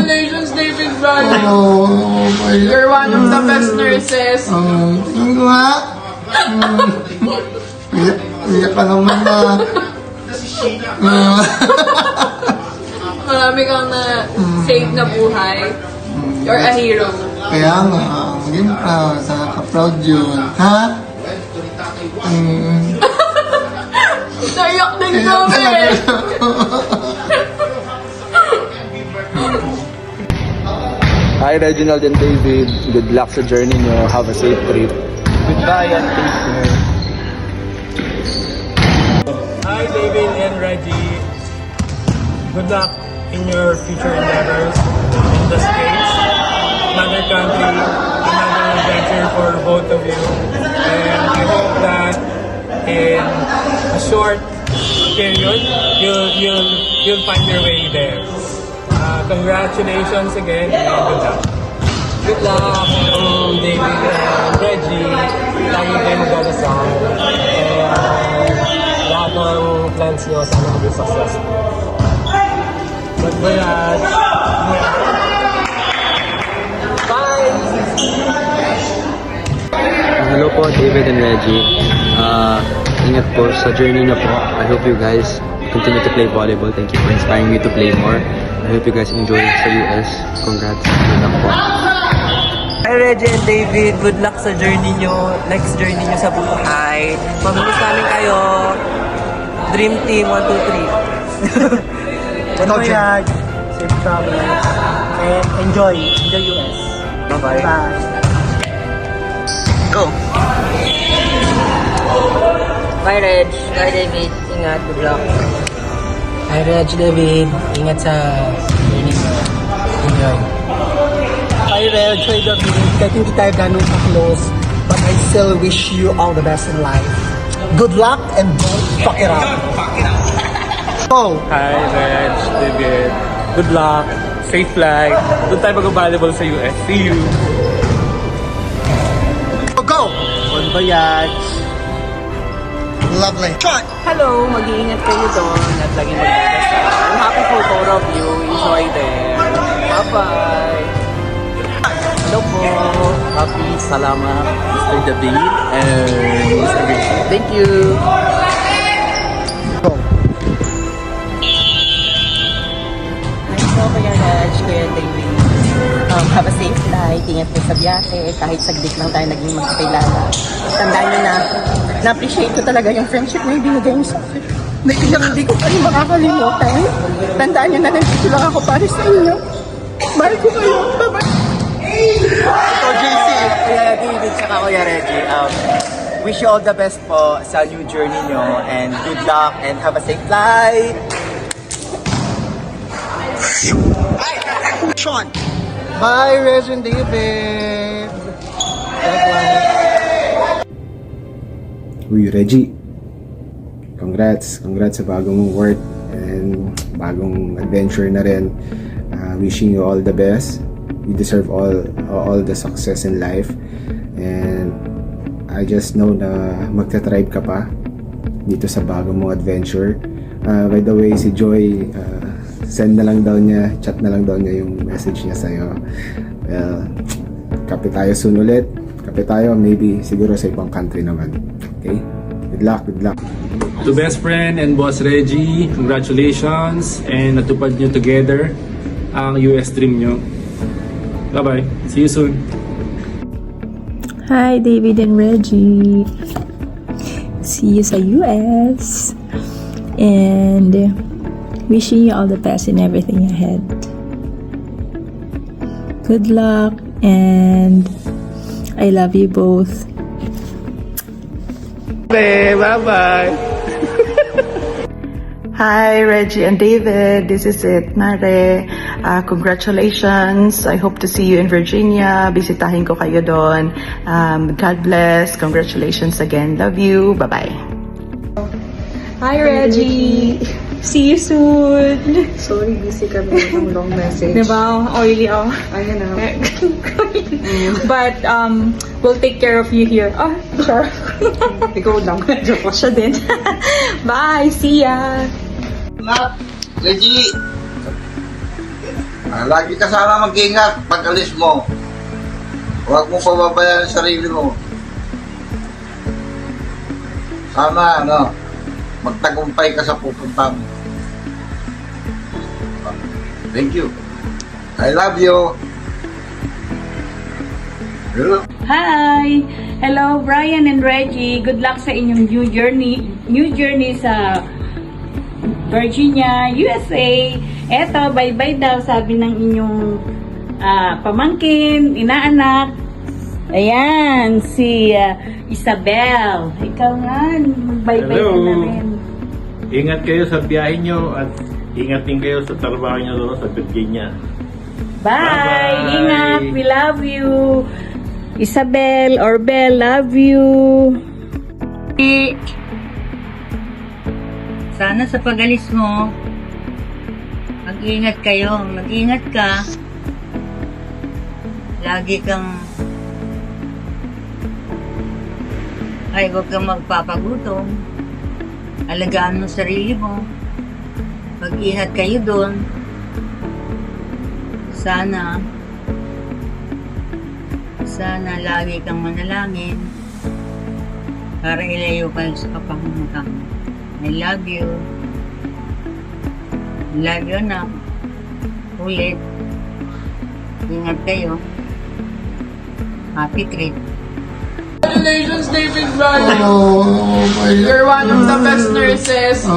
Congratulations, David Valley. Oh, my God. You're one of the best nurses. Ano nga? Iyak ka naman na. Marami kang na-save na buhay. You're a hero. Kaya nga, maging proud. Nakaka-proud yun. Ha? Naiyak din Kaya kami. talaga. Hi Reginald and David, good luck sa journey nyo. Have a safe trip. Goodbye and take care. Hi David and Reggie. Good luck in your future endeavors in the States, another country, another adventure for both of you. And I hope that in a short period, you'll find your way there. Congratulations again and good luck. Good luck, David and Reggie. Lagi kayo magdadasal. And lahat ng plans nyo sana maging successful. Good voyage. Bye! Hello po David and Reggie. Ingat po sa journey na po. I hope you guys continue to play volleyball. Thank you for inspiring me to play more. I hope you guys enjoy sa US. Congrats. Good luck po. Hi Reggie and David, good luck sa journey nyo, next journey nyo sa buhay. Mamimiss namin kayo. Dream Team 1, 2, 3. Good voyage, safe travels, and enjoy in the US. Bye-bye. Bye. Go! Bye, Reg. Bye, David. Ingat. Good luck. Hi Reg, David, ingat sa journey mo. Enjoy. Hi Reg, hi David, kahit hindi tayo ganun ka-close, but I still wish you all the best in life. Good luck and don't fuck it up. Go! Hi Reg, David. Good luck. Safe flight. Doon tayo mag-volleyball sa US. See you. Go! Bon voyage. Lovely. Shot! Hello, mag-iingat kayo doon at laging magdadasal. I'm happy for both of you. Enjoy there. Bye-bye! Hello po. Happy, salamat, Mr. David and Mr. Richie. Thank you. Hello, Kuya Reg. Kuya David. Have a safe flight. Ingat po sa biyahe. Kahit saglit lang tayo naging magkakilala. Tandaan niyo na, na-appreciate ko talaga yung friendship na ibinigay niyo sa akin. Hindi ko pa rin makakalimutan. Tandaan niyo na nandito lang ako para sa inyo. Mahal ko kayo. Bye-bye. Ito, JC, Kuya David, saka Kuya Reggie. Wish you all the best po sa new journey nyo and good luck and have a safe flight. Sean! Bye Reg and David! Uy, Reggie. Congrats sa bagong mong work and bagong adventure na rin. Wishing you all the best. You deserve all the success in life. And I just know na magta-thrive ka pa dito sa bagong mong adventure. By the way, si Joy, send na lang daw niya, chat na lang daw niya yung message niya sa'yo. Well, kape tayo soon ulit. Kape tayo, maybe siguro sa ibang country naman. Okay? Good luck. To best friend and boss Reggie, congratulations and natupad nyo together ang US dream nyo. Bye-bye. See you soon. Hi, David and Reggie. See you sa US. And wishing you all the best in everything ahead. Good luck and I love you both. Bye-bye. Hi, Reggie and David. This is it, Mare. Congratulations. I hope to see you in Virginia. Bisitahin ko kayo doon. God bless. Congratulations again. Love you. Bye-bye. Hi, Reggie. See you soon. Sorry, busy kami ng long message. Diba? Oily ako. Ayun na. But we'll take care of you here. Oh, sure. Ikaw lang. Siya din. Bye. See ya. Reggie! Lagi ka sana mag-ingat pag alis mo. Huwag mo pababayaan ang sarili mo. Sana, magtagumpay ka sa pupunta mo. Thank you. I love you. Hello. Hi! Hello, Brian and Reggie. Good luck sa inyong new journey sa Virginia, USA. Eto, bye-bye daw, sabi ng inyong pamangkin, inaanak. Ayan, si Isabel. Ikaw nga, bye-bye ka na rin. Ingat kayo sa biyahe nyo at ingat din kayo sa trabaho nyo doon sa Virginia. Bye! Bye-bye. Ingat! We love you! Isabel or Bell, love you! Sana sa pag-alis mo, mag-ingat kayo. Mag-ingat ka. Lagi kang... huwag kang magpapagutom. Alagaan mo sarili mo. Mag-ingat kayo doon. Sana lagi kang manalangin para ilayo kayo sa kapahumukan. I love you. Love you, anak. Ulit. Ingat kayo. Happy trip. Congratulations, David Ryan! Oh, my You're one of the best nurses.